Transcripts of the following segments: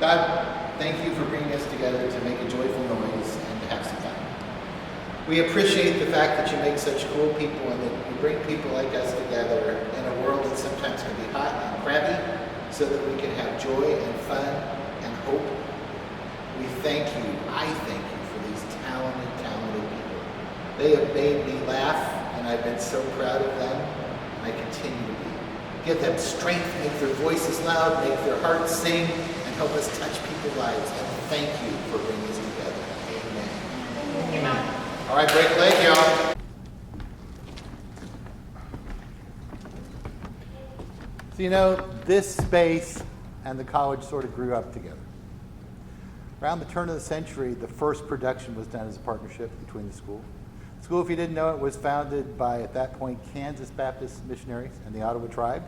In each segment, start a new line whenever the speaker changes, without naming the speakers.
God, thank you for bringing us together to make a joyful noise and to have some fun. We appreciate the fact that you make such cool people and that you bring people like us together in a world that sometimes can be hot and crabby so that we can have joy and fun and hope. We thank you, I thank you for these talented people. They have made me laugh and I've been so proud of them and I continue to be. Give them strength, make their voices loud, make their hearts sing, and help us touch people's lives. And thank you for bringing us together. Amen. Amen. All right, break a leg, y'all. So you know, this space and the college sort of grew up together. Around the turn of the century, the first production was done as a partnership between the school. The school, if you didn't know it, was founded by, at that point, Kansas Baptist missionaries and the Ottawa tribe.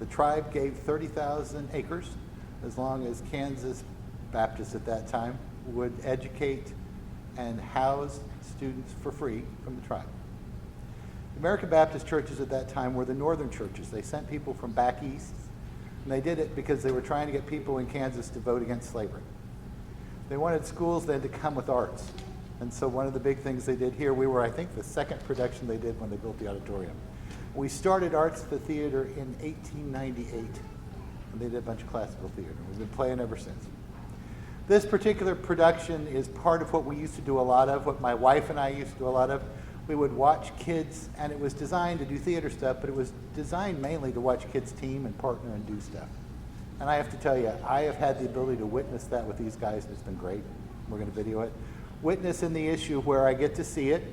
The tribe gave 30,000 acres as long as Kansas Baptists at that time would educate and house students for free from the tribe. The American Baptist churches at that time were the northern churches. They sent people from back east, and they did it because they were trying to get people in Kansas to vote against slavery. They wanted schools then to come with arts. And so one of the big things they did here, we were, I think, the second production they did when they built the Auditorium. We started Arts at the Theater in 1898, and they did a bunch of classical theater. We've been playing ever since. This particular production is part of what we used to do a lot of, what my wife and I used to do a lot of. We would watch kids, and it was designed to do theater stuff, but it was designed mainly to watch kids team and partner and do stuff. And I have to tell you, I have had the ability to witness that with these guys, and it's been great. We're going to video it. Witness in the issue where I get to see it.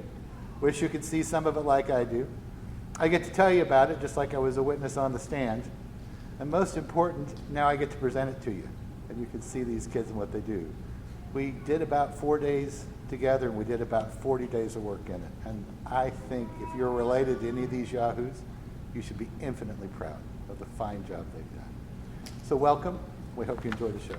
Wish you could see some of it like I do. I get to tell you about it just like I was a witness on the stand. And most important, now I get to present it to you. And you can see these kids and what they do. We did about 4 days together, and we did about 40 days of work in it. And I think if you're related to any of these yahoos, you should be infinitely proud of the fine job they've done. So welcome. We hope you enjoy the show.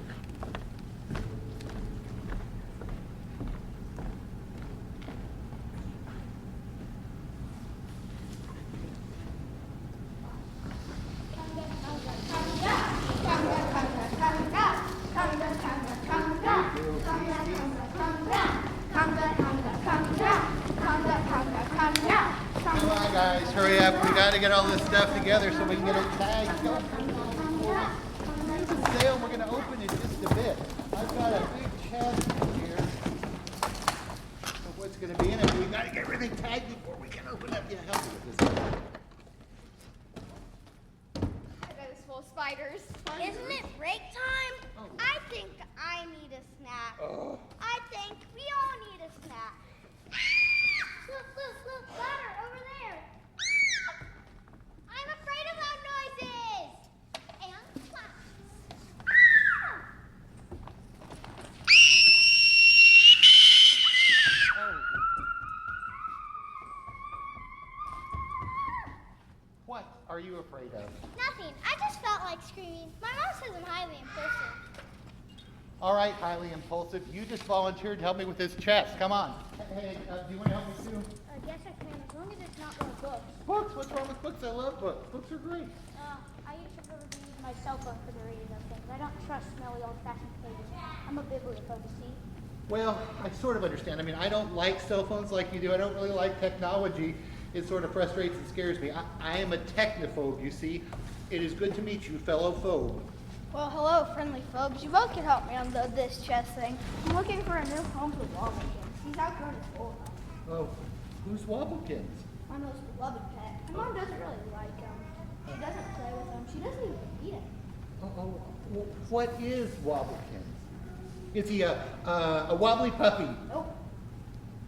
Come on, guys, hurry up. We got to get all this stuff together so we can get it tagged. Here's the sale we're going to open in just a bit. I've got a big chest here of what's going to be in it. We've got to get everything tagged before we can open up. Yeah, help me with this.
I bet it's full of spiders. Isn't it break time? Oh. I think I need a snack.
Oh.
I think we all need a snack. Look, ladder over there. I'm afraid of loud noises. And flashes.
Oh. What are you afraid of?
Nothing. I just felt like screaming. My mom says I'm highly impulsive.
All right, highly impulsive. You just volunteered to help me with this chest. Come on. Hey, do you want to help me too?
Yes, I can, as long as it's not one of books.
Books? What's wrong with books? I love books. Books are great.
I usually go to use my cell phone for the reading of things. I don't trust smelly old-fashioned pages. I'm a bibliophile, you see.
Well, I sort of understand. I mean, I don't like cell phones like you do. I don't really like technology. It sort of frustrates and scares me. I am a technophobe, you see. It is good to meet you, fellow phobe.
Well, hello, friendly phobes. You both can help me on this chess thing. I'm looking for a new home for Wobblegins. He's outgrown his hole.
Oh, who's Wobblegins?
My most beloved pet. My mom doesn't really like him. She doesn't play with him. She doesn't even feed him.
What is Wobblegins? Is he a wobbly puppy?
Nope.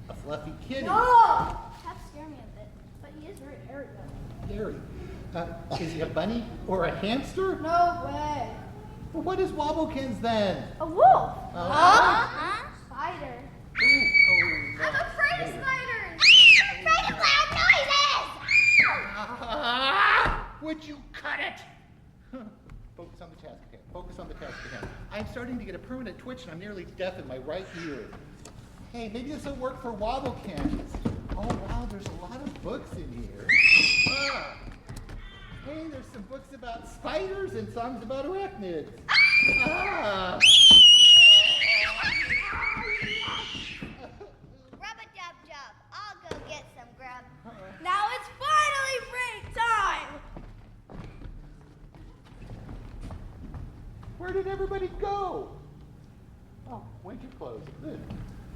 A fluffy kitty?
No! That scared me a bit, but he is very hairy though.
Hairy? Is he a bunny or a hamster?
No way.
Well, what is Wobblegins then?
A wolf.
Huh?
Spider.
Ooh, oh, no.
I'm afraid of spiders. I'm afraid of loud noises.
Would you cut it? Focus on the task at hand. Focus on the task at hand. I'm starting to get a permanent twitch and I'm nearly deaf in my right ear. Hey, maybe this will work for Wobblegins. Oh, wow, there's a lot of books in here. Hey, there's some books about spiders and songs about arachnids. everybody go? Oh, winter clothes. Good.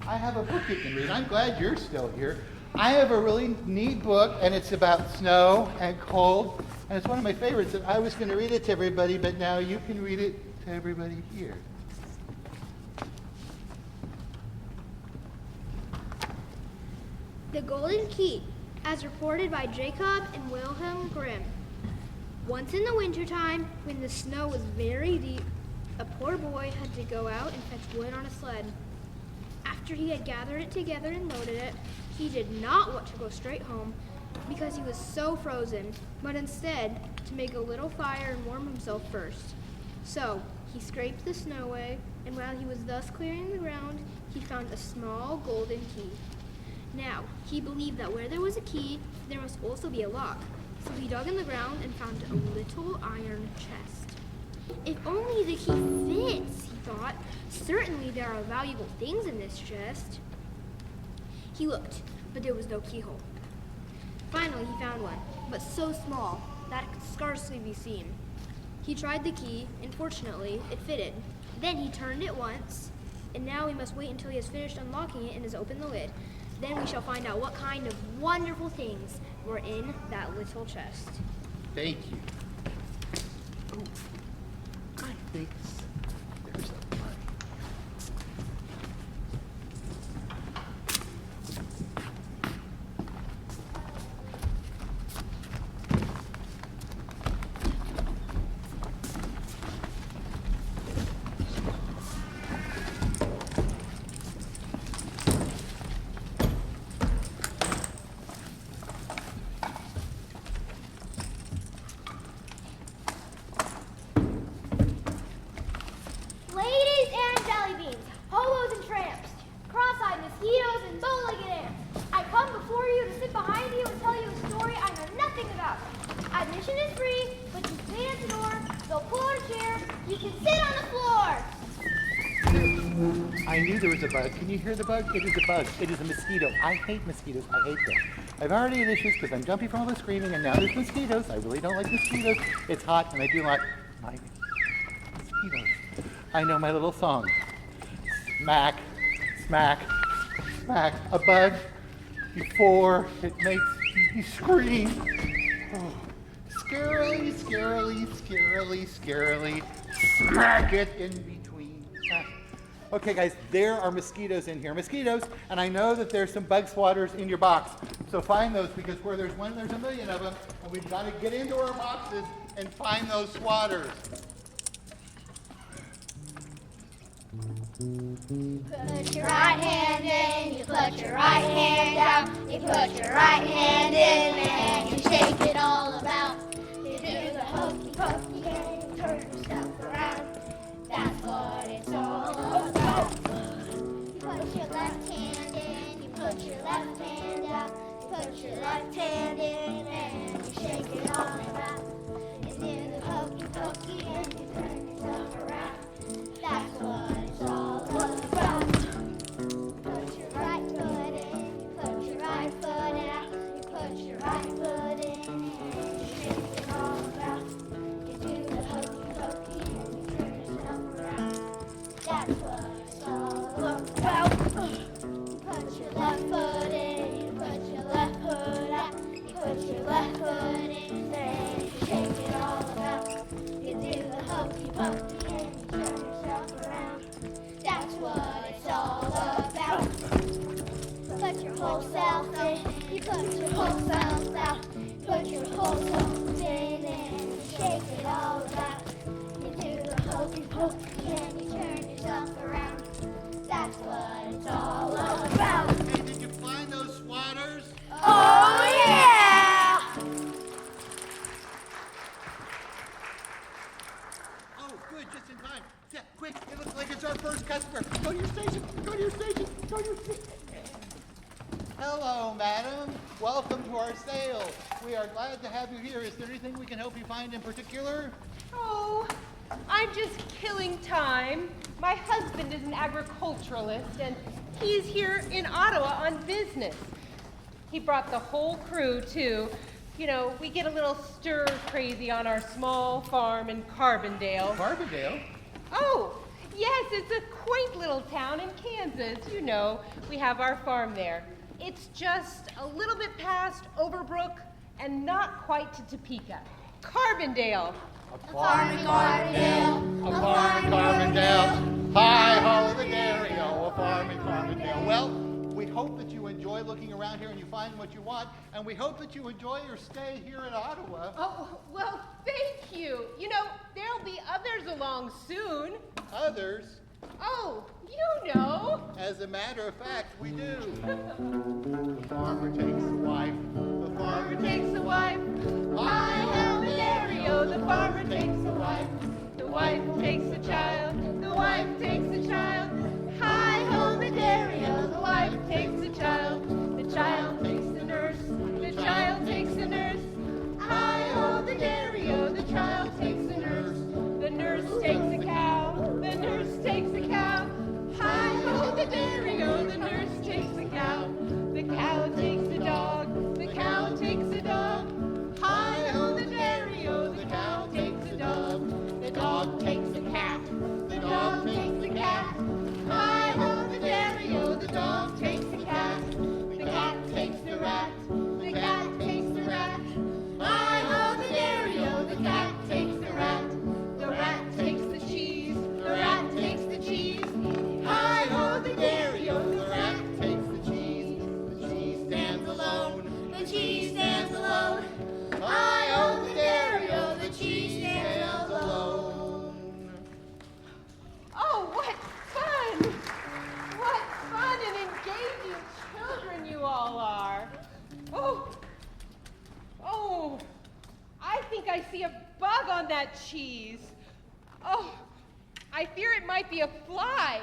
I have a book you can read. I'm glad you're still here. I have a really neat book, and it's about snow and cold, and it's one of my favorites. And I was going to read it to everybody, but now you can read it to everybody here.
The Golden Key, as reported by Jacob and Wilhelm Grimm. Once in the wintertime, when the snow was very deep, a poor boy had to go out and fetch wood on a sled. After he had gathered it together and loaded it, he did not want to go straight home because he was so frozen, but instead to make a little fire and warm himself first. So he scraped the snow away, and while he was thus clearing the ground, he found a small golden key. Now, he believed that where there was a key, there must also be a lock. So he dug in the ground and found a little iron chest. If only the key fits, he thought. Certainly there are valuable things in this chest. He looked, but there was no keyhole. Finally, he found one, but so small that it could scarcely be seen. He tried the key, and fortunately, it fitted. Then he turned it once, and now we must wait until he has finished unlocking it and has opened the lid. Then we shall find out what kind of wonderful things were in that little chest.
Thank you. Oh, I think there's a money.
Ladies and jelly beans, hobos and tramps, cross-eyed mosquitoes and bow-legged ants, I come before you to sit behind you and tell you a story I know nothing about. Admission is free, but you pay at the door, so pull out a chair, you can sit on the floor.
I knew there was a bug. Can you hear the bug? It is a bug. It is a mosquito. I hate mosquitoes. I hate them. I've already had issues because I'm jumpy from all the screaming, and now there's mosquitoes. I really don't like mosquitoes. It's hot, and I do like my mosquitoes. I know my little song. Smack, smack, smack. A bug before it makes you scream. Oh. Scarily, scarily, scarily, scarily. Smack it in between. Okay, guys, there are mosquitoes in here. Mosquitoes, and I know that there's some bug swatters in your box. So find those, because where there's one, there's a million of them, and we've got to get into our boxes and find those swatters.
Put your right hand in, you put your right hand out, you put your right hand in and you shake it all about. You do the hokey pokey and you turn yourself around. That's what it's all about. You put your left hand in, you put your left hand out, you put your left hand in and you shake it all about. You do the hokey pokey and you turn yourself around. That's what it's all about. Put your right foot in, you put your right foot out, you put your right foot in and you shake it all about. You do the hokey pokey and you turn yourself around. That's what it's all about. You put your left foot in, you put your left foot out, you put your left foot in and you shake it all about. You do the hokey pokey and you turn yourself around. That's what it's all about. Put your whole self in, you put your whole self out, put your whole self in and you shake it all about. You do the hokey pokey and you turn yourself around. That's what it's all about.
Hey, did you find those swatters?
Oh yeah!
Oh, good, just in time. Yeah, quick, it looks like it's our first customer. Go to your station, go to your station, go to your station. Hello, madam. Welcome to our sale. We are glad to have you here. Is there anything we can help you find in particular?
Oh, I'm just killing time. My husband is an agriculturalist, and he's here in Ottawa on business. He brought the whole crew, too. You know, we get a little stir crazy on our small farm in Carbondale.
Carbondale?
Oh, yes, it's a quaint little town in Kansas. You know, we have our farm there. It's just a little bit past Overbrook and not quite to Topeka. Carbondale.
A farm in Carbondale.
A farm in Carbondale. Hi-ho the dairy-o, a farm in Carbondale. Well, we hope that you enjoy looking around here and you find what you want, and we hope that you enjoy your stay here in Ottawa.
Oh, well, thank you. You know, there'll be others along soon.
Others,
Oh, you know.
as a matter of fact, we do. The farmer takes the wife. The farmer
Takes the wife.
Hi-ho
the dairy-o. The farmer takes the wife. The wife takes the child. The wife takes the child. Hi-ho, the dairy-o. The wife takes the child. The child takes the nurse. The child takes the nurse. Hi-ho, the dairy-o. The child takes the nurse. The nurse takes the cow. The nurse takes the cow. Hi-ho, the dairy-o. The nurse takes the cow. The cow takes the dog. The cow takes the dog. Hi-ho, the dairy-o. The cow takes the dog. The dog takes the cat. The dog takes the cat. Hi-ho, the dairy-o. The dog takes the cat. The cat takes the rat. The cat takes the rat. Hi-ho, the dairy-o. The cat takes the rat. The rat takes the cheese. The rat takes the cheese. Hi-ho, the dairy-o. The rat takes the cheese. The cheese stands alone.
The cheese stands alone.
Hi-ho, the
dairy-o. The cheese stands alone.
Oh, what fun! What fun and engaging children you all are. Oh, I think I see a bug on that cheese. Oh, I fear it might be a fly.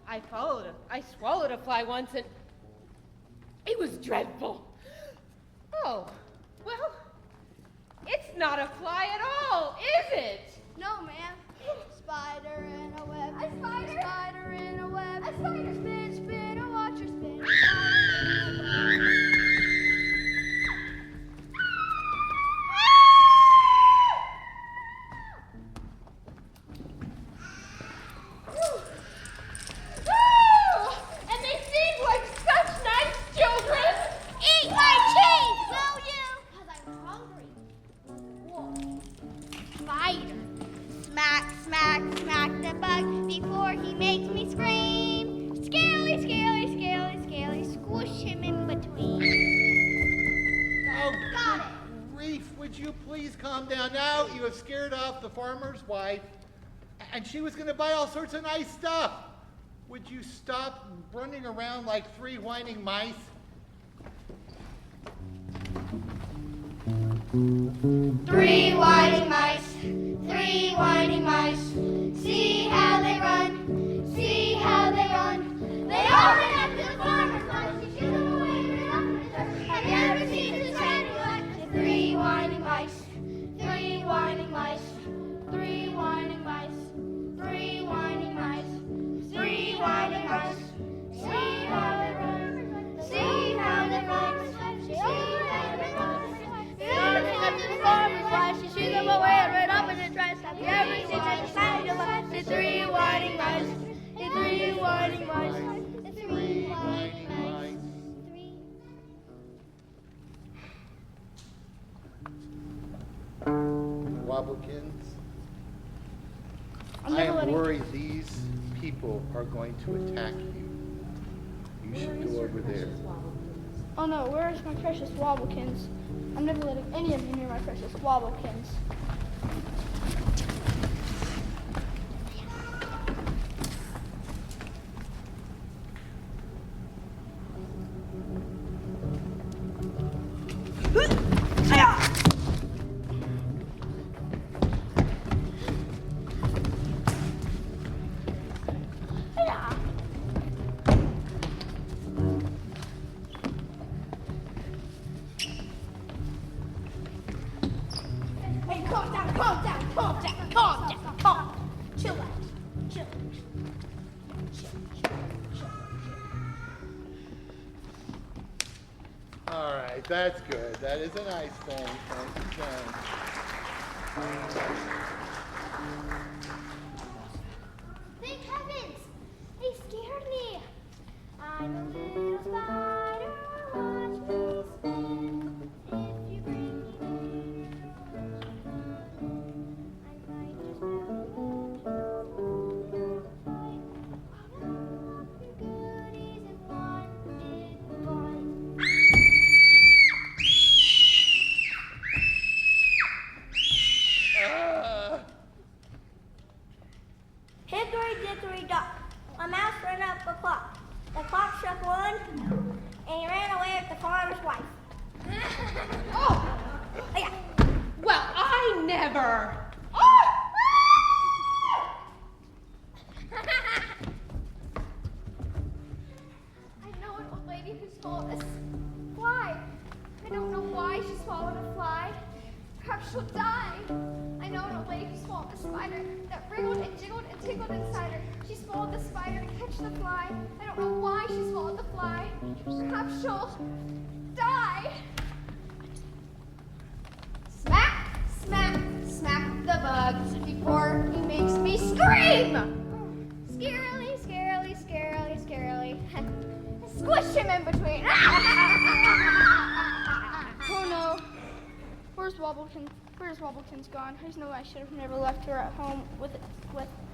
I swallowed a fly once and it was dreadful. Oh, well, it's not a fly at all, is it?
No, ma'am. Spider in a web. A spider. Spider in a web. A spider. Spin, spin, a watch her spin.
And they seem like such nice children.
Eat my cheese, will you? 'Cause I'm hungry. Whoa. Spider. Smack, smack, smack the bug before he makes me scream. Scaly, scaly, scaly, scaly, squish him in between.
Oh,
Got it.
grief, would you please calm down? Now you have scared off the farmer's wife, and she was going to buy all sorts of nice stuff. Would you stop running around like three whining mice?
Three whining mice, three whining mice. See how they run, see how they run. They all ran after the farmer's wife. She shoot them away right up in his earth. Have you ever seen this shiny light? Three whining mice, three whining mice, three whining mice, three whining mice, three whining mice. See how they run, see how they run, see how they run. The farmer's wife, she shoots them away right up in the dress. Have you ever seen such a shiny light? The three whining mice, the three whining mice, the three whining mice.
Wobblekins,
I'm
I
never
am
letting-
worried these people are going to attack you. You should go over there.
Oh no, where's my precious Wobblekins? I'm never letting any of you near my precious Wobblekins. Hey, calm down, calm down, calm down, calm down, calm down. Chill out, chill.
All right, that's good. That is a nice thing. Thank you, Jen.
I'm a little spider, watch me spin. If you bring me near, I might just move your way. I'll unlock your goodies in one big one. Hickory dickory dock, a mouse ran up a clock. The clock struck one, and he ran away with the farmer's wife.
Oh,
Yeah.
well, I never. Oh!
I know an old lady who swallowed a fly. I don't know why she swallowed a fly. Perhaps she'll die. I know an old lady who swallowed a spider that wriggled and jiggled and tingled inside her. She swallowed the spider to catch the fly. I don't know why she swallowed the fly. Perhaps she'll die. Smack, smack, smack the bug before he makes me scream. Scarily, scarily, scarily, scarily. Squish him in between.
Oh no. Where's Wobblekin's gone? I just know I should have never left her at home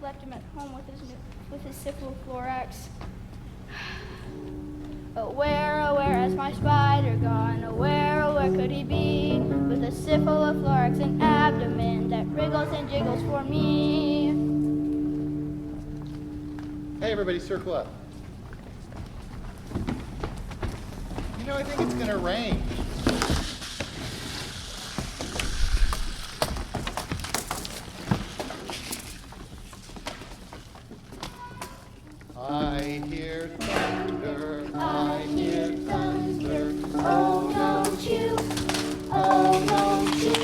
left him at home with his syphiloflorax. Oh where has my spider gone? Oh where could he be? With a syphiloflorax and abdomen that wriggles and jiggles for me.
Hey, everybody, circle up. You know, I think it's going to rain. I hear thunder, I hear thunder.
Oh, don't you? Oh, don't you?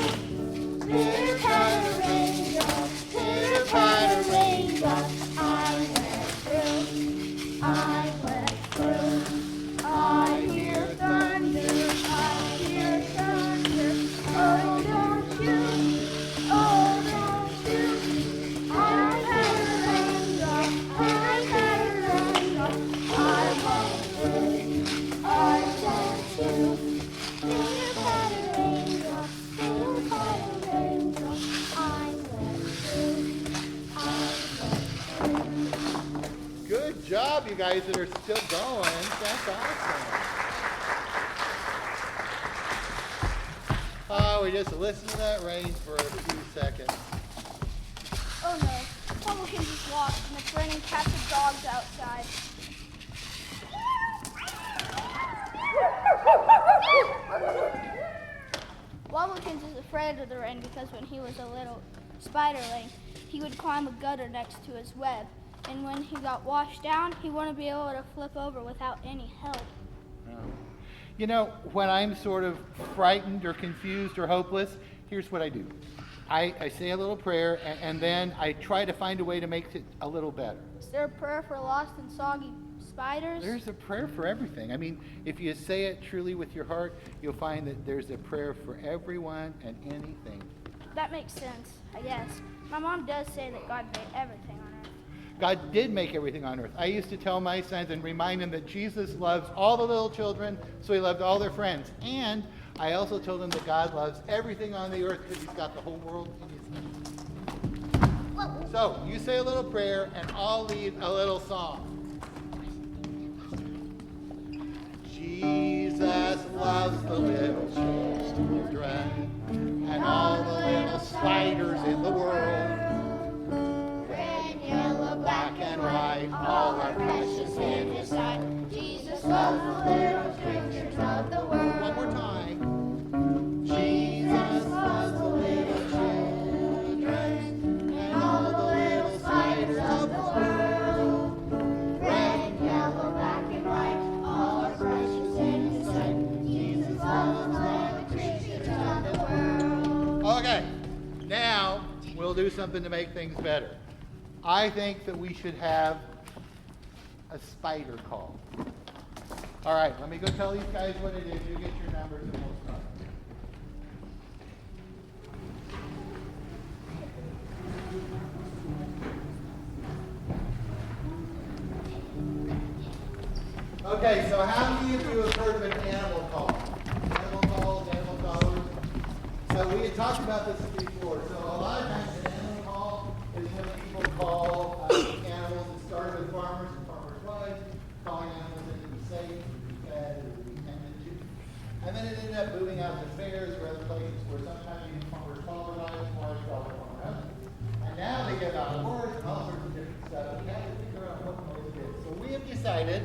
Pitter patter raindrops, pitter patter raindrops. I went through, I went through. I hear thunder, I hear thunder. Oh, don't you? Oh, don't you? I patter raindrops, I patter raindrops. I went through, I went through. Pitter patter raindrops, pitter patter raindrops. I went through, I went through.
Good job, you guys that are still going. That's awesome. Oh, we just listened to that rain for a few seconds.
Oh no. Wobblekin just lost and it's raining cats and dogs outside. Wobblekins is afraid of the rain because when he was a little spiderling, he would climb a gutter next to his web. And when he got washed down, he wouldn't be able to flip over without any help.
You know, when I'm sort of frightened or confused or hopeless, here's what I do. I say a little prayer, and then I try to find a way to make it a little better.
Is there a prayer for lost and soggy spiders?
There's a prayer for everything. I mean, if you say it truly with your heart, you'll find that there's a prayer for everyone and anything.
That makes sense, I guess. My mom does say that God made everything on earth.
God did make everything on earth. I used to tell my sons and remind them that Jesus loves all the little children, so he loved all their friends. And I also told them that God loves everything on the earth because he's got the whole world in his hands. So, you say a little prayer, and I'll lead a little song. Jesus loves the little children and all the little spiders in the world.
Red, yellow, black, and white, all are precious in his sight. Jesus loves the little creatures of the world.
One more time.
Jesus loves the little children and all the little spiders of the world. Red, yellow, black, and white, all are precious in his sight. Jesus loves the little creatures of the world.
Okay, now we'll do something to make things better. I think that we should have a spider call. All right, let me go tell these guys what it is. You get your numbers and we'll start. Okay, so how many of you have heard of an animal call? Animal calls, animal callers. So we had talked about this before. So a lot of times an animal call is when people call animals. It started with farmers and farmers' wives, calling animals that could be safe, to be fed, or to be tended to. And then it ended up moving out to fairs or other places where sometimes you need farmers' farmer wives, wives call their farmer husbands. And now they get out of words and all sorts of different stuff. We have to figure out what noise it is. So we have decided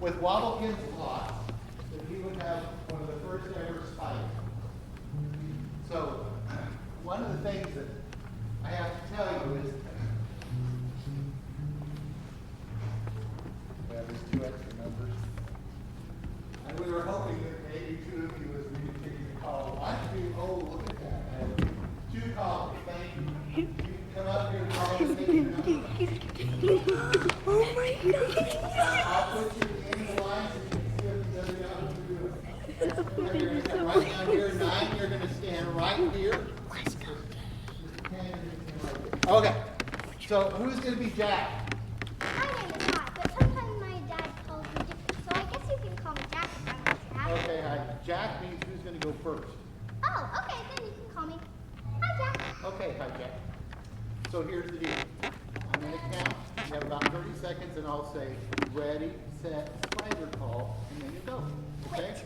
with Wobblekin's lots that we would have one of the first ever spiders. So one of the things that I have to tell you is there's 2 extra numbers. And we were hoping that maybe 2 of you was really taking the call. 1, 2, oh, look at that. And 2 calls. Thank you. You can come up here and call and take your number.
Oh my God.
I'll put you in the line so you can see if the other guy will do it. You're going to come right down here. 9, you're going to stand right here. Okay. So who's going to be Jack?
My name is Todd, but sometimes my dad calls me different, so I guess you can call me Jack if I'm not too happy.
Okay, hi. Jack means who's going to go first.
Oh, okay, then you can call me. Hi, Jack.
Okay, hi, Jack. So here's the deal. I'm going to count. You have about 30 seconds, and I'll say, ready, set, spider call, and then you go. Okay?
Wait.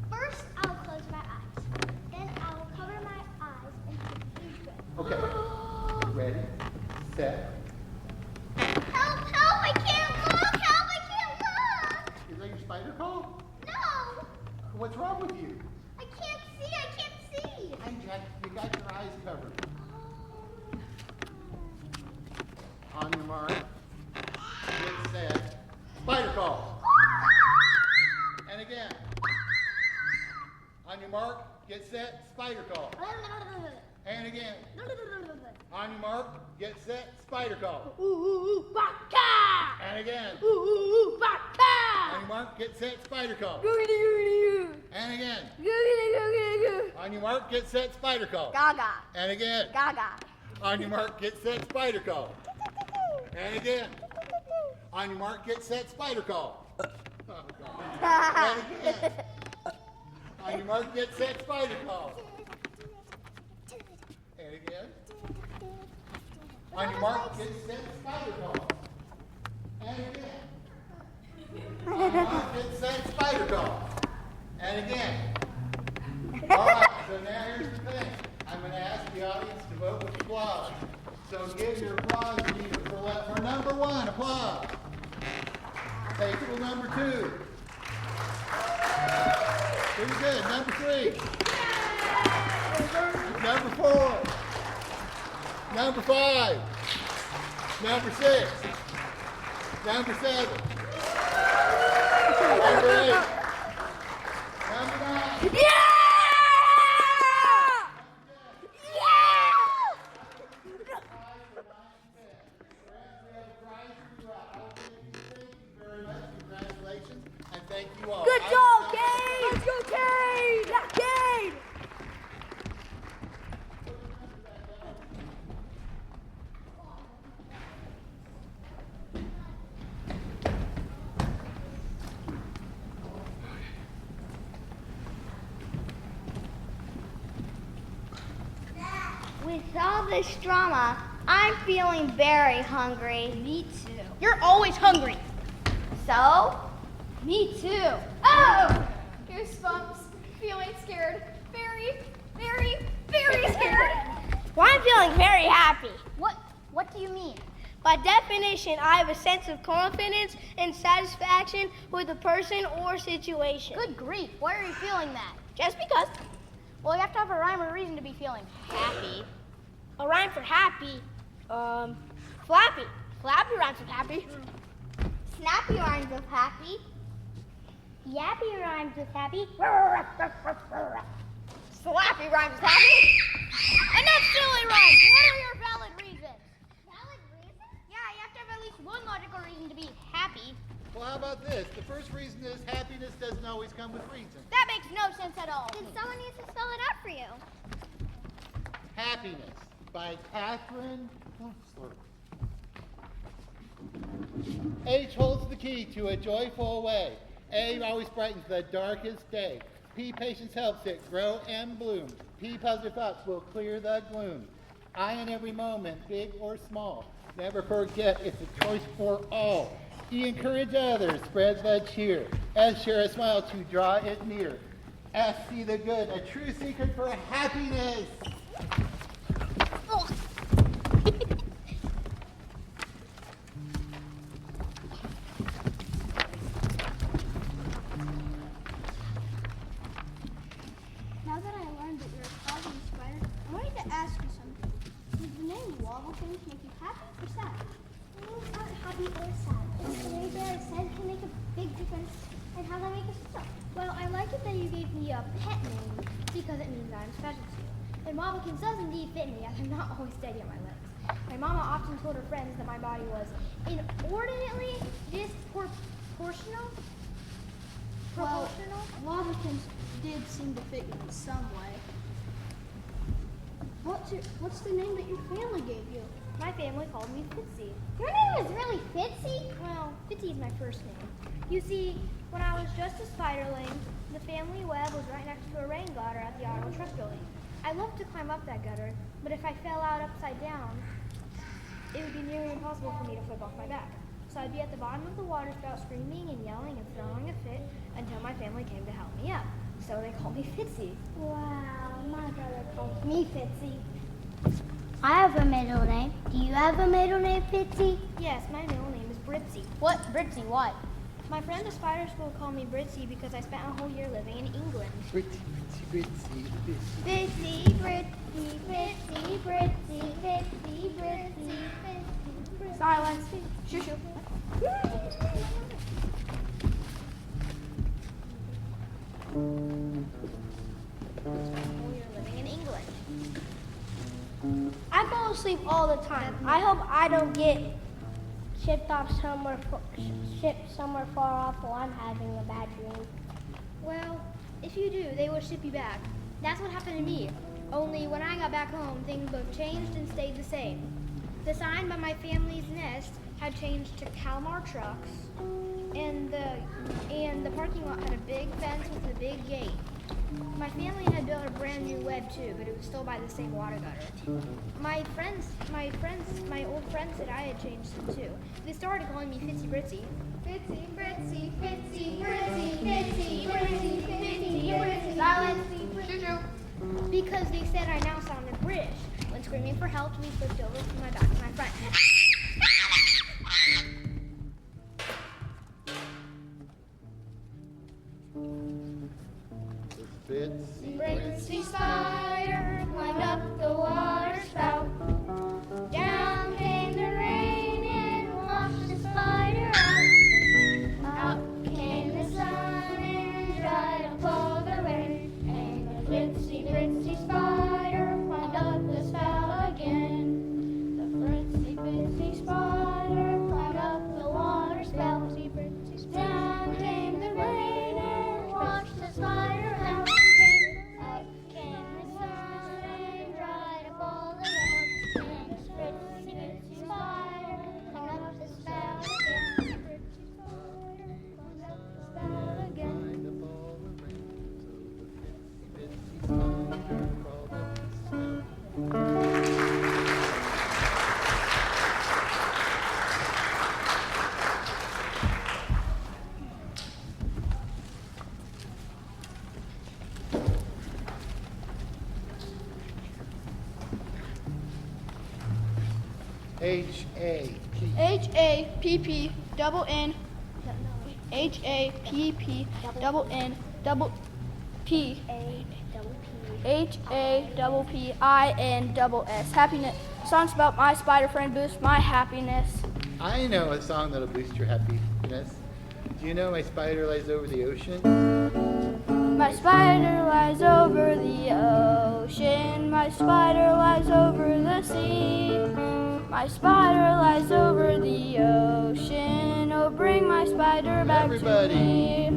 First, I'll close my eyes. Then I'll cover my eyes and take a huge breath.
Okay. Ready, set.
Help, help, I can't look! Help, I can't look!
Is that your spider call?
No!
What's wrong with you?
I can't see, I can't see!
Hi, Jack. You got your eyes covered. On your mark. Get set. Spider call. And again. On your mark. Get set. Spider call. And again. On your mark. Get set. Spider call.
Baka!
And again.
Baka!
On your mark. Get set. Spider call. And again. On your mark. Get set. Spider call.
Gaga!
And again.
Gaga!
On your mark. Get set. Spider call. And again. On your mark, get set, spider call. Oh, God. And again. On your mark, get set, spider call. And again. On your mark, get set, spider call. And again. On your mark, get set, spider call. And again. All right, so now here's the thing. I'm going to ask the audience to vote with applause. So give your applause meter for number 1, applause. Table number 2. Pretty good. Number 3. Number 4. Number 5. Number 6. Number 7. Number 8. Number 9.
Yeah!
Thank you all.
Good job, Kane! Let's go, Kane! Yeah, Kane!
With all this drama, I'm feeling very hungry. Me too.
You're always hungry.
So? Me too.
Oh! Goosebumps. Feeling scared. Very, very, very scared.
Well, I'm feeling very happy.
What do you mean?
By definition, I have a sense of confidence and satisfaction with a person or situation.
Good grief, why are you feeling that?
Just because.
Well, you have to have a rhyme or reason to be feeling happy.
A rhyme for happy. Flappy. Flappy rhymes with happy.
Snappy rhymes with happy.
Yappy rhymes with happy.
Slappy rhymes with happy. Enough silly rhymes. What are your valid reasons? Valid reasons? Yeah, you have to have at least one logical reason to be happy.
Well, how about this? The first reason is happiness doesn't always come with reason.
That makes no sense at all. Then someone needs to spell it out for you.
Happiness by Catherine. H holds the key to a joyful way. A always brightens the darkest day. P, patience helps it grow and bloom. P, positive thoughts will clear the gloom. I, in every moment, big or small, never forget it's a choice for all. E, encourage others, spread the cheer. S, share a smile to draw it near. F, see the good, a true secret for happiness.
Now that I learned that you're a cosmic spider, I wanted to ask you something. Does the name Wobblegums make you happy or sad?
Names aren't happy or sad. It's the way they are said can make a big difference in how they make us feel.
Well, I like it that you gave me a pet name because it means I'm special to you. And Wobblegums does indeed fit me as I'm not always steady on my legs. My mama often told her friends that my body was inordinately disproportional.
Well, Wobblegums did seem to fit you in some way. What's the name that your family gave you?
My family called me Fitzy.
Your name is really Fitzy?
Well, Fitzy is my first name. You see, when I was just a spiderling, the family web was right next to a rain gutter at the Ottawa truck building. I loved to climb up that gutter, but if I fell out upside down, it would be nearly impossible for me to flip off my back. So I'd be at the bottom of the water spout screaming and yelling and throwing a fit until my family came to help me up. So they called me Fitzy.
Wow, my brother calls me Fitzy. I have a middle name. Do you have a middle name, Fitzy?
Yes, my middle name is Britzy.
What? Britzy, what?
My friends at Spider School call me Britzy because I spent a whole year living in England.
Britzy, Britzy, Britzy, Britzy.
Fitzy, Britzy, Fitzy, Britzy, Fitzy, Britzy, Fitzy.
Silence. Shoo shoo.
Whole year living in England.
I fall asleep all the time. I hope I don't get shipped somewhere far off while I'm having a bad dream.
Well, if you do, they will ship you back. That's what happened to me. Only when I got back home, things both changed and stayed the same. The sign by my family's nest had changed to Kalmar Trucks, and the parking lot had a big fence with a big gate. My family had built a brand new web too, but it was still by the same water gutter. My old friends said I had changed them too. They started calling me Fitzy Britzy. Fitzy, Britzy, Fitzy, Britzy, Fitzy, Britzy, Fitzy, Britzy.
Silence. Shoo shoo.
Because they said I now sounded British. When screaming for help, we flipped over from my back to my front.
Bitsy,
Britzy spider climbed up the water spout. Down came the rain and washed the spider out. Out came the sun and dried up all the rain. And the Britzy spider climbed up the spout again. The Britzy spider climbed up the water spout. Down came the rain and washed the spider out. Up came the sun and dried up all the rain. And the Britzy spider climbed up the spout again. Climbed up the spout again.
Find a ball of rain, so the bitsy spider crawled up the spout. H-A-P.
H-A-P-P double N. H-A-P-P double N double P. H-A-P-P-I-N double S. Happiness. Songs about my spider friend boost my happiness.
I know a song that'll boost your happiness. Do you know My Spider Lies Over the Ocean?
My spider lies over the ocean. My spider lies over the sea. My spider lies over the ocean. Oh, bring my spider back
Everybody.
to me.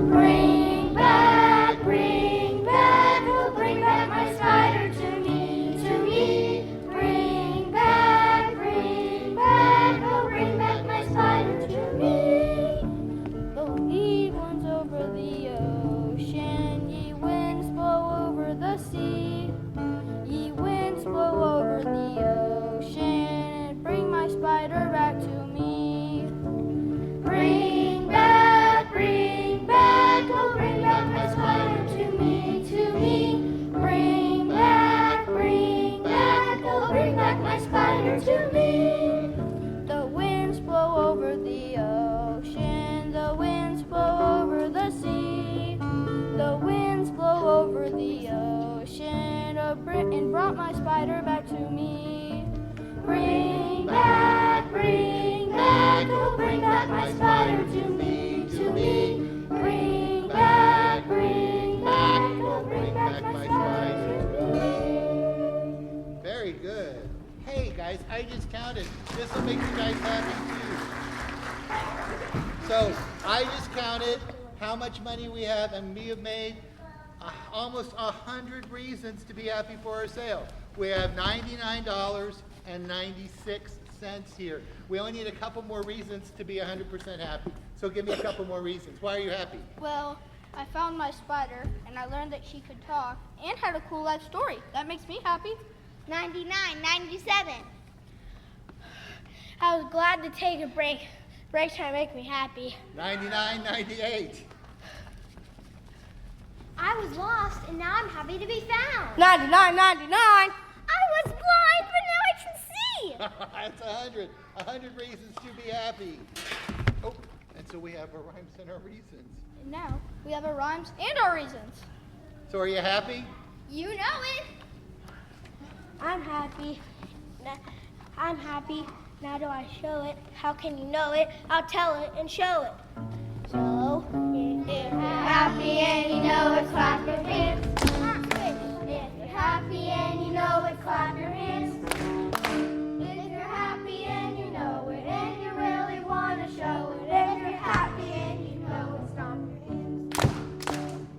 Bring back, oh, bring back my spider to me, to me. Bring back, oh, bring back my spider to me. Oh, spider back to me. Bring back, oh bring back my spider to me, to me. Bring back, oh bring back my spider to me.
Very good. Hey guys, I just counted. This will make you guys happy too. So I just counted how much money we have, and we have made almost 100 reasons to be happy for our sale. We have $99.96 here. We only need a couple more reasons to be 100% happy. So give me a couple more reasons. Why are you happy?
Well, I found my spider, and I learned that she could talk and had a cool life story. That makes me happy.
99.97.
I was glad to take a break. Breaks try to make me happy.
99.98.
I was lost, and now I'm happy to be found.
99.99.
I was blind, but now I can see.
That's 100. 100 reasons to be happy. Oh, and so we have our rhymes and our reasons.
And now we have our rhymes and our reasons.
So are you happy?
You know it.
I'm happy. I'm happy. Now do I show it? How can you know it? I'll tell it and show it. So, if you're happy and you know it, clap your hands. If you're happy and you know it, clap your hands. If you're happy and you know it and you really want to show it. If you're happy and you know it, stomp your hands.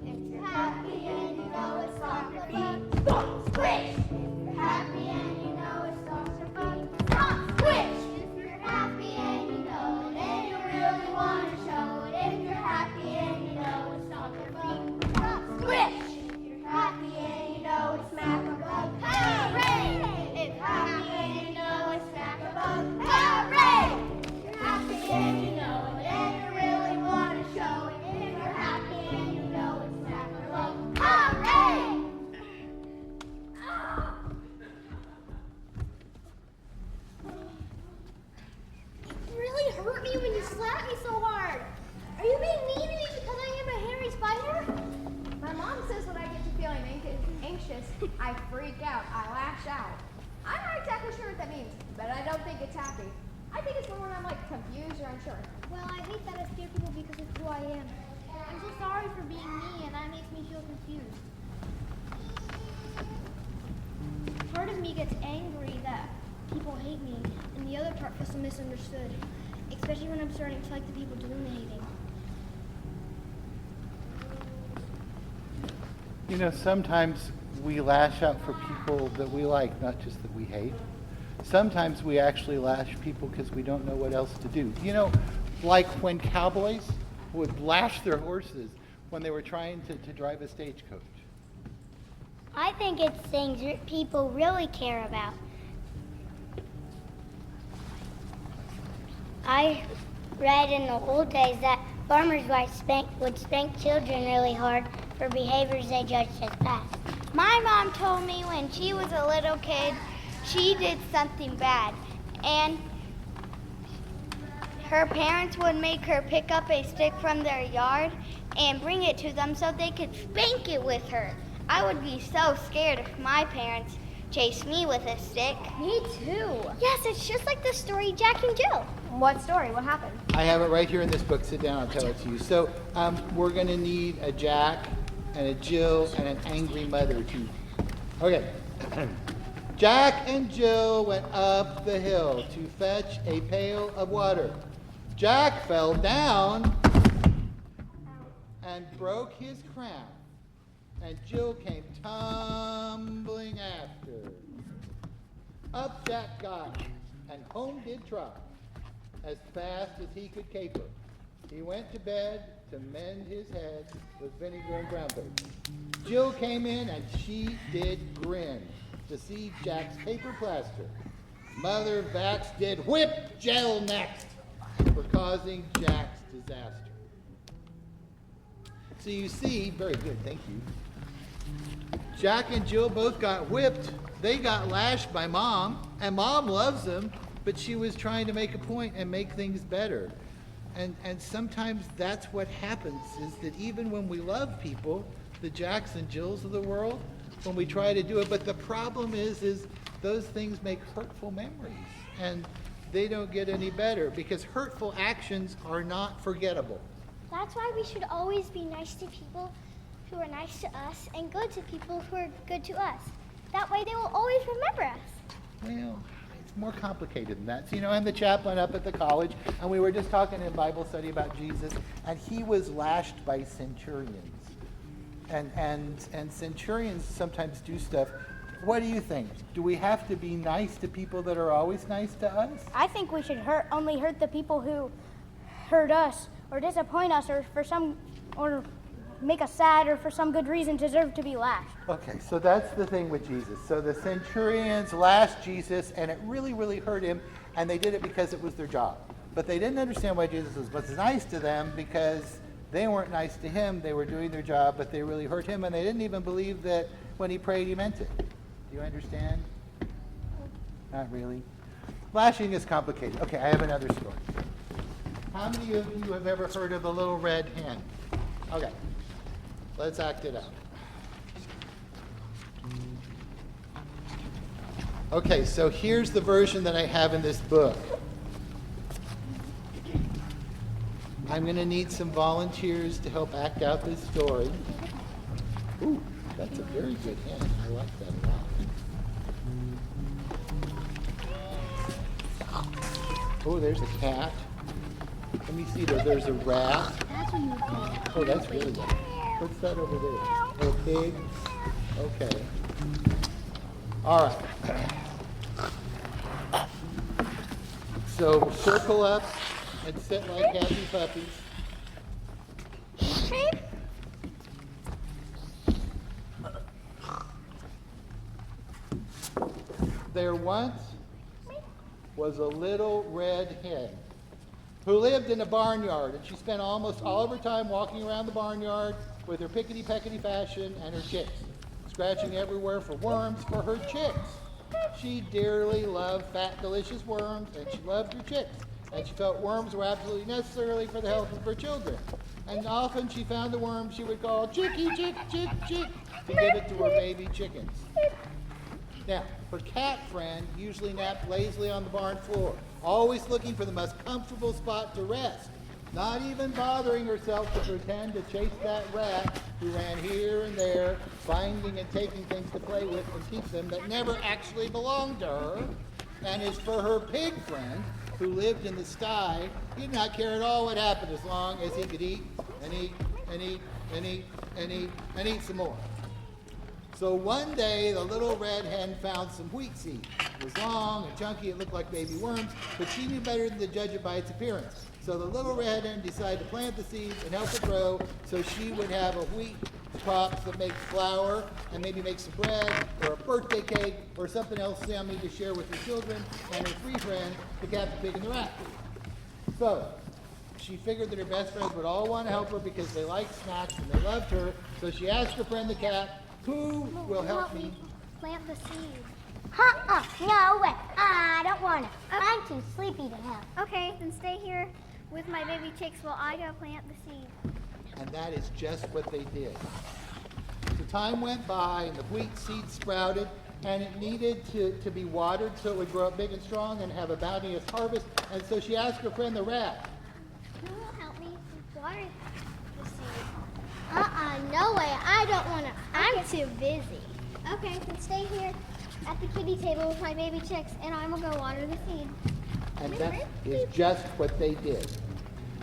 If you're happy and you know it, stomp your feet. Stomp, squish. If you're happy and you know it, stomp your feet. Stomp, squish.
If you're happy and you know it and you really want to show it. If you're happy and you know it, stomp your feet. Stomp, squish. If you're happy and you know it, smack a bug. Hooray! If you're happy and you know it, smack a bug. Hooray! If you're happy and you know it and you really want to show it. If you're happy and you know it, smack a bug. Hooray! You really hurt me when you slapped me so hard. Are you being mean to me because I am a hairy spider?
My mom says when I get to feeling anxious, I freak out, I lash out. I'm not exactly sure what that means, but I don't think it's happy. I think it's more when I'm like confused or unsure.
Well, I hate that I scare people because of who I am. I'm so sorry for being me, and that makes me feel confused. Part of me gets angry that people hate me, and the other part feels so misunderstood, especially when I'm starting to like the people doing the hating.
You know, sometimes we lash out for people that we like, not just that we hate. Sometimes we actually lash people because we don't know what else to do. You know, like when cowboys would lash their horses when they were trying to drive a stagecoach.
I think it's things people really care about. I read in the old days that farmers' wives would spank children really hard for behaviors they judged as bad. My mom told me when she was a little kid, she did something bad, and her parents would make her pick up a stick from their yard and bring it to them so they could spank it with her. I would be so scared if my parents chased me with a stick.
Me too.
Yes, it's just like the story Jack and Jill.
What story? What happened?
I have it right here in this book. Sit down, I'll tell it to you. So we're going to need a Jack and a Jill and an angry mother too. Okay. Jack and Jill went up the hill to fetch a pail of water. Jack fell down and broke his crown, and Jill came tumbling after. Up Jack got, and home did trot, as fast as he could caper. He went to bed to mend his head with vinegar and brown paper. Jill came in, and she did grin to see Jack's paper plaster. Mother Vax did whip Jill next for causing Jack's disaster. So you see, very good, thank you. Jack and Jill both got whipped. They got lashed by Mom, and Mom loves them, but she was trying to make a point and make things better. And sometimes that's what happens, is that even when we love people, the Jacks and Jills of the world, when we try to do it. But the problem is those things make hurtful memories, and they don't get any better because hurtful actions are not forgettable.
That's why we should always be nice to people who are nice to us and good to people who are good to us. That way they will always remember us.
Well, it's more complicated than that. So, I'm the chaplain up at the college, and we were just talking in Bible study about Jesus, and he was lashed by centurions. And centurions sometimes do stuff. What do you think? Do we have to be nice to people that are always nice to us?
I think we should only hurt the people who hurt us or disappoint us or make us sad or for some good reason deserve to be lashed.
Okay, so that's the thing with Jesus. So the centurions lashed Jesus, and it really, really hurt him, and they did it because it was their job. But they didn't understand why Jesus was nice to them because they weren't nice to him. They were doing their job, but they really hurt him, and they didn't even believe that when he prayed, he meant it. Do you understand? Not really. Lashing is complicated. Okay, I have another story. How many of you have ever heard of a little red hen? Okay, let's act it out. Okay, so here's the version that I have in this book. I'm going to need some volunteers to help act out this story. Ooh, that's a very good hen. I like that a lot. Oh, there's a cat. Let me see, there's a rat.
That's what you would call it.
Oh, that's really good. What's that over there? Oh, pig? Okay. All right. So circle up and sit like happy puppies. There once was a little red hen who lived in a barnyard, and she spent almost all of her time walking around the barnyard with her pickety-peckety fashion and her chicks, scratching everywhere for worms for her chicks. She dearly loved fat, delicious worms, and she loved her chicks, and she felt worms were absolutely necessary for the health of her children. And often she found the worm she would call Chicky, Chick, Chick, Chick, to give it to her baby chickens. Now, her cat friend usually napped lazily on the barn floor, always looking for the most comfortable spot to rest, not even bothering herself to pretend to chase that rat who ran here and there, finding and taking things to play with and keep them that never actually belonged to her. And as for her pig friend, who lived in the sty, he did not care at all what happened as long as he could eat and eat and eat and eat and eat and eat some more. So one day, the little red hen found some wheat seed. It was long and chunky, it looked like baby worms, but she knew better than to judge it by its appearance. So the little red hen decided to plant the seeds and help it grow so she would have a wheat crop that makes flour and maybe make some bread or a birthday cake or something else yummy to share with her children and her three friends, the cat, the pig, and the rat. So she figured that her best friends would all want to help her because they liked snacks and they loved her. So she asked her friend the cat, "Who will help me
Plant the seed.
No way. I don't want to. I'm too sleepy to help.
Okay, then stay here with my baby chicks while I go plant the seed.
And that is just what they did. The time went by and the wheat seed sprouted and it needed to be watered so it would grow up big and strong and have a bounteous harvest. And so she asked her friend the rat,
Who will help me water the seed?
No way. I don't want to.
I'm too busy.
Okay, then stay here at the kitty table with my baby chicks, and I will go water the seed.
and that is just what they did.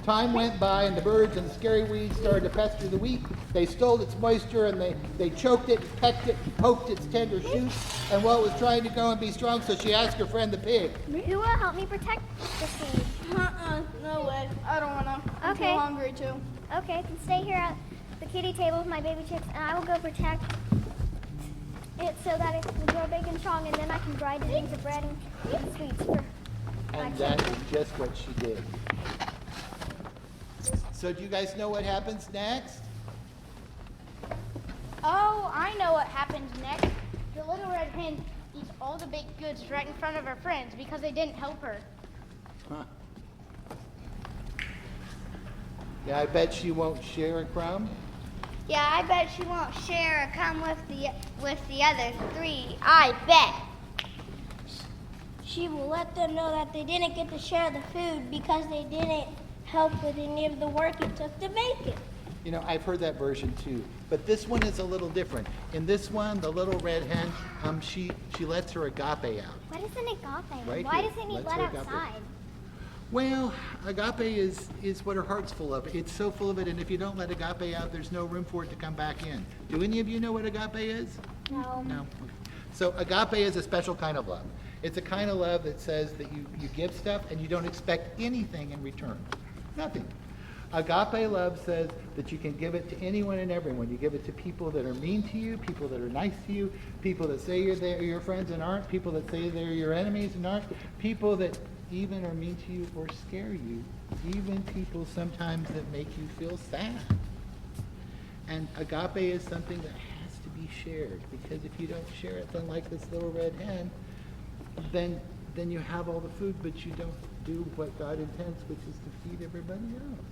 Time went by and the birds and the scary weeds started to pester the wheat. They stole its moisture and they choked it, pecked it, poked its tender shoots, and while it was trying to grow and be strong, so she asked her friend the pig,
Who will help me protect the seed?
No way. I don't want to. I'm too
Okay.
hungry too.
Okay, then stay here at the kitty table with my baby chicks, and I will go protect it so that it can grow big and strong, and then I can grind it into bread and sweets for my
and that
children.
is just what she did. So do you guys know what happens next?
Oh, I know what happens next. The little red hen eats all the baked goods right in front of her friends because they didn't help her.
Huh. Yeah, I bet she won't share a crumb.
Yeah, I bet she won't share or come with the other three. I bet. She will let them know that they didn't get to share the food because they didn't help with any of the work it took to make it.
You know, I've heard that version too, but this one is a little different. In this one, the little red hen, she lets her agape out.
What is an agape?
Right
Why
here.
doesn't he
Let's
let
her agape.
outside?
Well, agape is what her heart's full of. It's so full of it, and if you don't let agape out, there's no room for it to come back in. Do any of you know what agape is?
No.
No. So agape is a special kind of love. It's a kind of love that says that you give stuff and you don't expect anything in return. Nothing. Agape love says that you can give it to anyone and everyone. You give it to people that are mean to you, people that are nice to you, people that say they're your friends and aren't, people that say they're your enemies and aren't, people that even are mean to you or scare you, even people sometimes that make you feel sad. And agape is something that has to be shared, because if you don't share it, then like this little red hen, then you have all the food, but you don't do what God intends, which is to feed everybody else.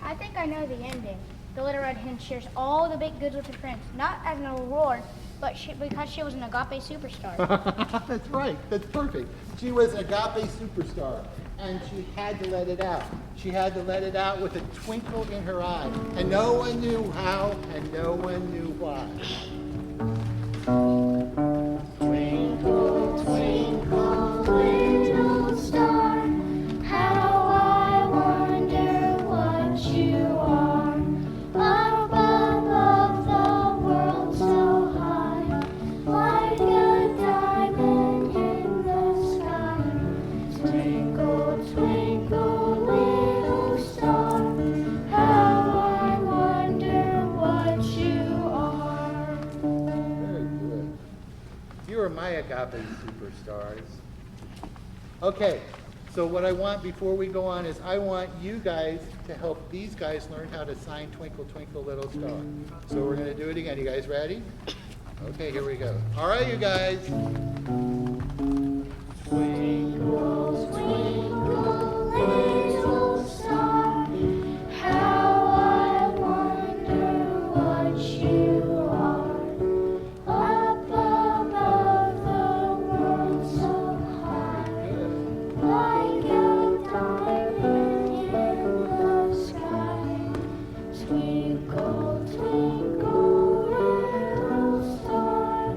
I think I know the ending. The little red hen shares all the baked goods with her friends, not as a reward, but because she was an agape superstar.
That's right. That's perfect. She was agape superstar, and she had to let it out. She had to let it out with a twinkle in her eye, and no one knew how, and no one knew why.
Twinkle, twinkle, little star, how I wonder what you are. Up above the world so high, like a diamond in the sky. Twinkle, twinkle, little star, how I wonder what you are.
Very good. You are my agape superstars. Okay, so what I want before we go on is I want you guys to help these guys learn how to sign Twinkle, Twinkle, Little Star. So we're going to do it again. You guys ready? Okay, here we go. All right, you guys.
Twinkle, twinkle, little star, how I wonder what you are. Up above the world so high, like a diamond in the sky. Twinkle, twinkle, little star,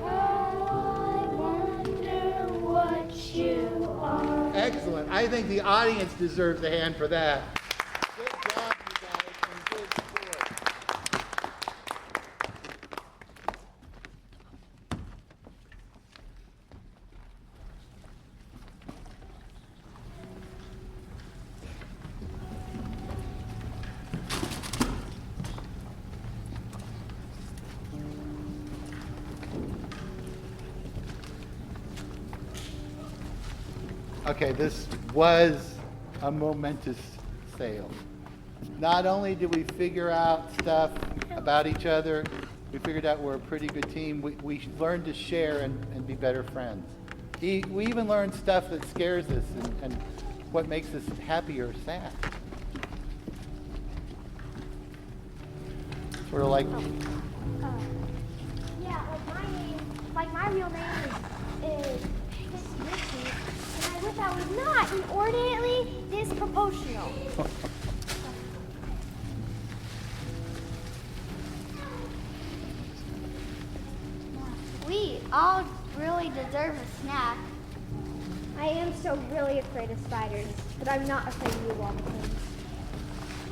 how I wonder what you are.
Excellent. I think the audience deserves a hand for that. Good job, you guys, and good sport. Okay, this was a momentous sale. Not only did we figure out stuff about each other, we figured out we're a pretty good team. We learned to share and be better friends. We even learned stuff that scares us and what makes us happy or sad. Sort of like,
Yeah, like my real name is Missy, and I wish I was not inordinately disproportional. We all really deserve a snack.
I am so really afraid of spiders, but I'm not afraid of you, Walton.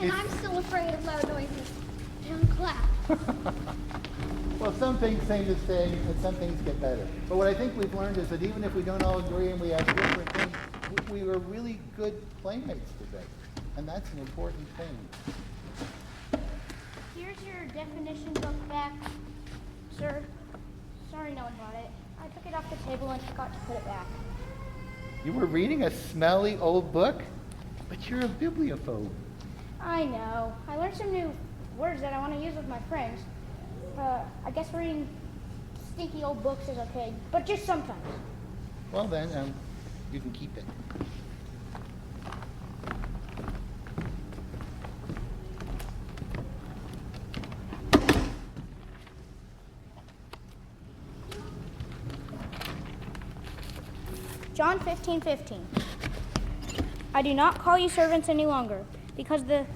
And I'm still afraid of loud noises. Don't clap.
well, some things stay the same and some things get better. But what I think we've learned is that even if we don't all agree and we have different things, we were really good playmates today. And that's an important thing.
Here's your definition book back, sir. Sorry no one bought it. I took it off the table and forgot to put it back.
You were reading a smelly old book? But you're a bibliophobe.
I know. I learned some new words that I want to use with my friends. I guess reading stinky old books is okay, but just sometimes.
Well then, you can keep it.
John 15:15. I do not call you servants any longer, because the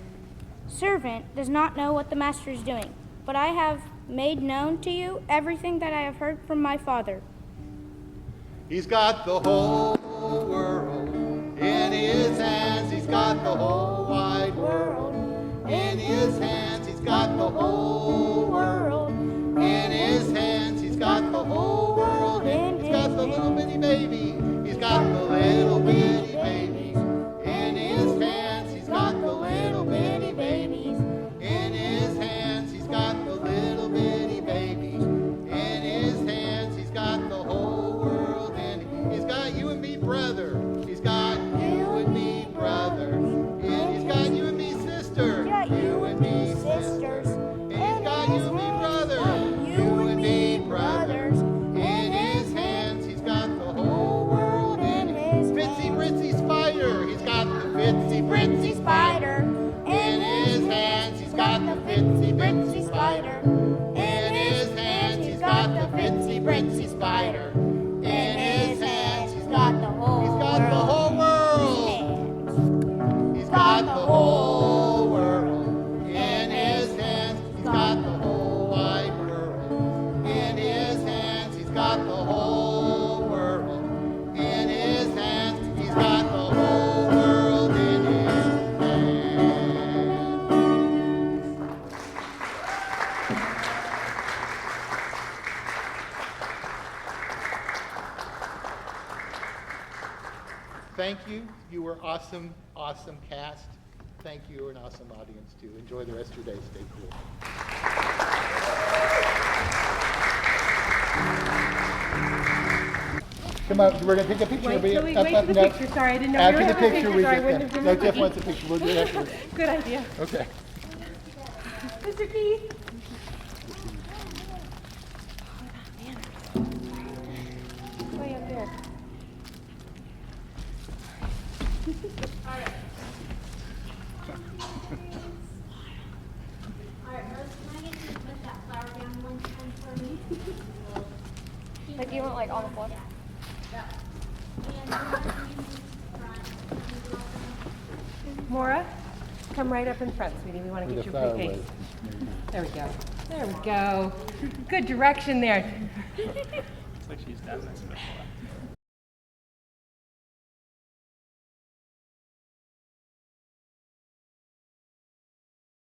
servant does not know what the master is doing. But I have made known to you everything that I have heard from my Father.
He's got the whole world in his hands. He's got the whole wide world in his hands. He's got the whole world in his hands. He's got the whole world in his hands. He's got the little bitty baby. He's got the little bitty babies in his hands. He's got the little bitty babies in his hands. He's got the little bitty babies in his hands. He's got the whole world in. He's got you and me, brother. He's got you and me, brother. And he's got you and me, sister. You and me, sisters. And he's got you and me, brother. You and me, brothers. In his hands, he's got the whole world in his Fitsy Bitsy Spider. He's got the Fitsy Bitsy Spider. In his hands, he's got the Fitsy Bitsy Spider. In his hands, he's got the Fitsy Bitsy Spider. In his hands, he's got the whole world. He's got the whole world in his hands. He's got the whole wide world in his hands. He's got the whole world in his hands. He's got the whole world in his hands. Thank you. You were awesome, awesome cast. Thank you. You're an awesome audience, too. Enjoy the rest of your day. Stay cool. Come on, we're going to take a picture.
Wait till we
Up,
wait
up,
for the
no.
picture. Sorry, I didn't know
After
we were
the
having a
picture,
picture.
we
Sorry, I
get
wouldn't have
that.
been
No,
looking.
Jeff wants a picture. We'll do it afterwards.
Good idea.
Okay.
Mr. Keith. Way up there.
Like you want like on the floor.
Mora, come right up in front, sweetie. We want to get you a pre-cake. There we go. There we go. Good direction there.
Looks like she's done this before.